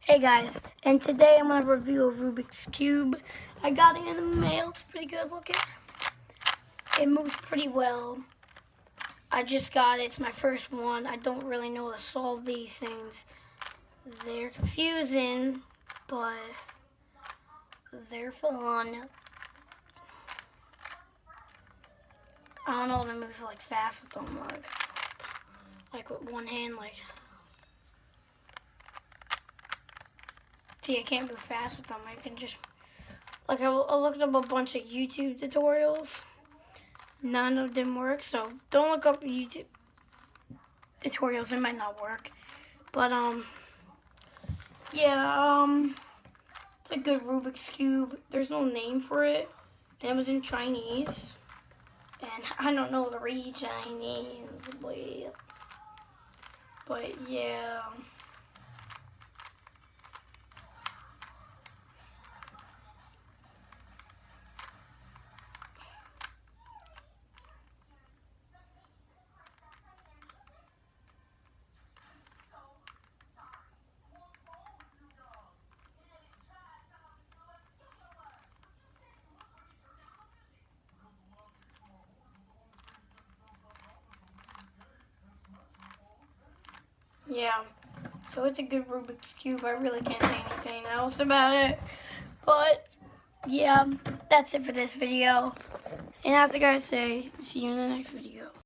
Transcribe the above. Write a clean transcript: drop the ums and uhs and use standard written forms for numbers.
Hey guys, and today I'm going to review a Rubik's Cube. I got it in the mail. It's pretty good looking. It moves pretty well. I just got it. It's my first one. I don't really know how to solve these things. They're confusing, but they're fun. I don't know how to move like fast with them, like with one hand, like. See, I can't move fast with them. I can just, like, I looked up a bunch of YouTube tutorials. None of them work, so don't look up YouTube tutorials. It might not work, but yeah, it's a good Rubik's Cube. There's no name for it, and it was in Chinese, and I don't know how to read Chinese, but yeah. Yeah, so it's a good Rubik's Cube. I really can't say anything else about it. But, yeah, that's it for this video. And as the guys say, see you in the next video.